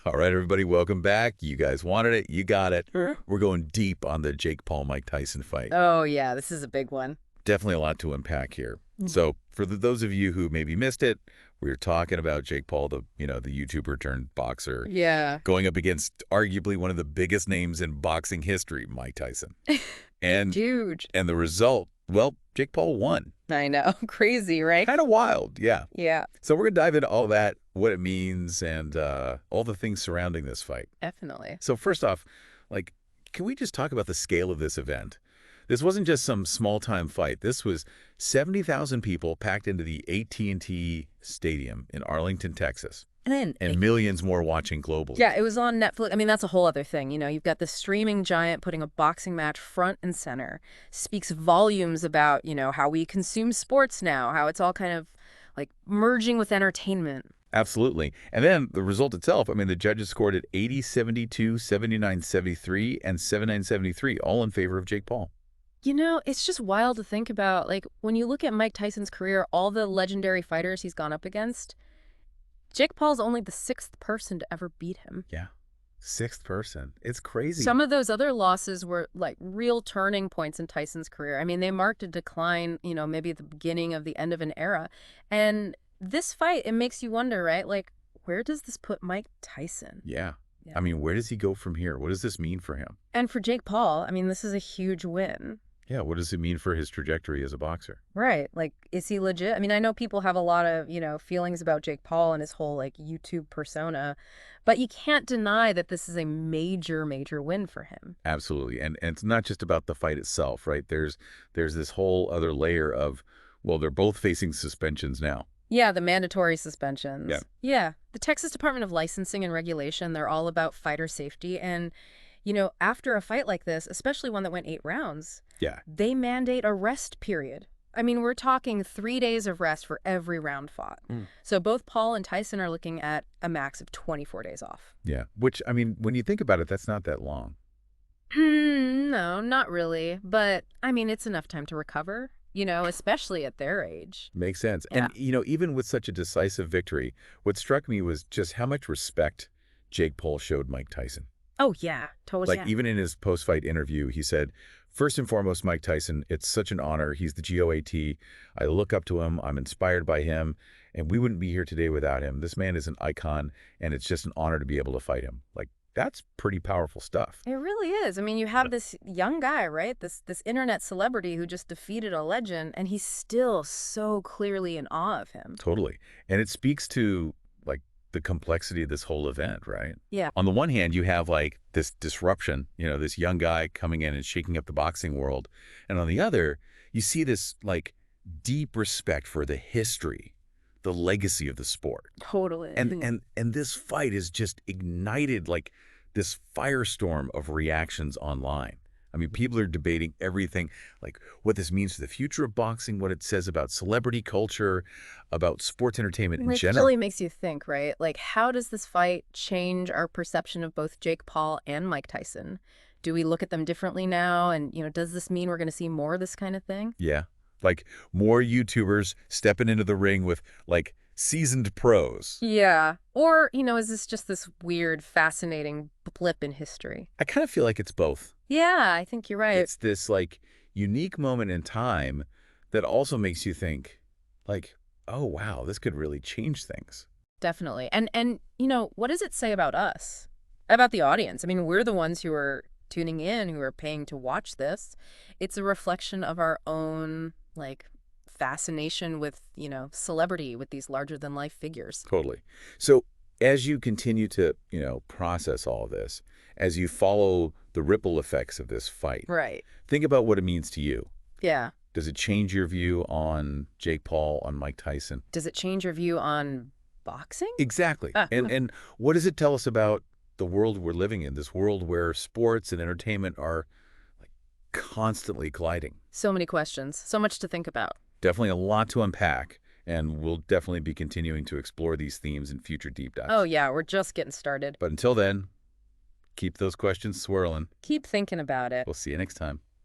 All right, everybody, welcome back. You guys wanted it. You got it. We're going deep on the Jake Paul-Mike Tyson fight. Oh, yeah, this is a big one. Definitely a lot to unpack here. Mhm. So for those of you who maybe missed it, we were talking about Jake Paul, the YouTuber turned boxer, Yeah. going up against arguably one of the biggest names in boxing history, Mike Tyson. And Huge. and the result, well, Jake Paul won. I know. Crazy, right? Kind of wild, yeah. Yeah, So we're going to dive into all that, what it means, and all the things surrounding this fight. definitely. So first off, can we just talk about the scale of this event? This wasn't just some small-time fight. This was 70,000 people packed into the AT&T Stadium in Arlington, Texas, And and millions more watching globally. yeah, it was on Netflix. I mean, that's a whole other thing. You've got the streaming giant putting a boxing match front and center. Speaks volumes about, how we consume sports now, how it's all kind of like merging with entertainment. Absolutely. And then the result itself, I mean, the judges scored at 80-72, 79-73, and 79-73, all in favor of Jake Paul. It's just wild to think about. Like, when you look at Mike Tyson's career, all the legendary fighters he's gone up against, Jake Paul's only the sixth person to ever beat him. Yeah. Sixth person. It's crazy. Some of those other losses were like real turning points in Tyson's career. I mean, they marked a decline, maybe at the beginning of the end of an era. And this fight, it makes you wonder, right? Like, where does this put Mike Tyson? Yeah. Yeah. I mean, where does he go from here? What does this mean for him? And for Jake Paul, I mean, this is a huge win. Yeah, what does it mean for his trajectory as a boxer? Right. Like, is he legit? I mean, I know people have a lot of, feelings about Jake Paul and his whole, like, YouTube persona, but you can't deny that this is a major, major win for him. Absolutely. And it's not just about the fight itself, right? There's this whole other layer of, well, they're both facing suspensions now. Yeah, the mandatory suspensions. Yeah. Yeah. The Texas Department of Licensing and Regulation, they're all about fighter safety. And, after a fight like this, especially one that went 8 rounds, Yeah. they mandate a rest period. I mean, we're talking 3 days of rest for every round fought. So both Paul and Tyson are looking at a max of 24 days off. Yeah. Which, I mean, when you think about it, that's not that long. No, not really. But, I mean, it's enough time to recover, especially at their age. Makes sense. Yeah. And, even with such a decisive victory, what struck me was just how much respect Jake Paul showed Mike Tyson. Oh, yeah. Totally. Like, even in his post-fight interview, he said, first and foremost, Mike Tyson, it's such an honor. He's the GOAT. I look up to him. I'm inspired by him. And we wouldn't be here today without him. This man is an icon, and it's just an honor to be able to fight him. Like, that's pretty powerful stuff. It really is. I mean, you have this young guy, right? This internet celebrity who just defeated a legend, and he's still so clearly in awe of him. Totally. And it speaks to, the complexity of this whole event, right? Yeah. On the one hand, you have, this disruption, this young guy coming in and shaking up the boxing world. And on the other, you see this, deep respect for the history, the legacy of the sport. Totally. And this fight is just ignited, this firestorm of reactions online. I mean, people are debating everything, what this means for the future of boxing, what it says about celebrity culture, about sports entertainment in It general. really makes you think, right? Like, how does this fight change our perception of both Jake Paul and Mike Tyson? Do we look at them differently now? And, does this mean we're going to see more of this kind of thing? Yeah. More YouTubers stepping into the ring with, seasoned pros. Yeah. Or, is this just this weird, fascinating blip in history? I kind of feel like it's both. Yeah, I think you're right. It's this, unique moment in time that also makes you think, oh, wow, this could really change things. Definitely. And what does it say about us? About the audience? I mean, we're the ones who are tuning in, who are paying to watch this. It's a reflection of our own, fascination with, celebrity, with these larger-than-life figures. Totally. So as you continue to, process all of this, as you follow the ripple effects of this fight, Right. think about what it means to you. Yeah. Does it change your view on Jake Paul, on Mike Tyson? Does it change your view on boxing? Exactly. And what does it tell us about the world we're living in, this world where sports and entertainment are constantly colliding? So many questions. So much to think about. Definitely a lot to unpack, and we'll definitely be continuing to explore these themes in future deep dives. Oh, yeah, we're just getting started. But until then, keep those questions swirling. Keep thinking about it. We'll see you next time.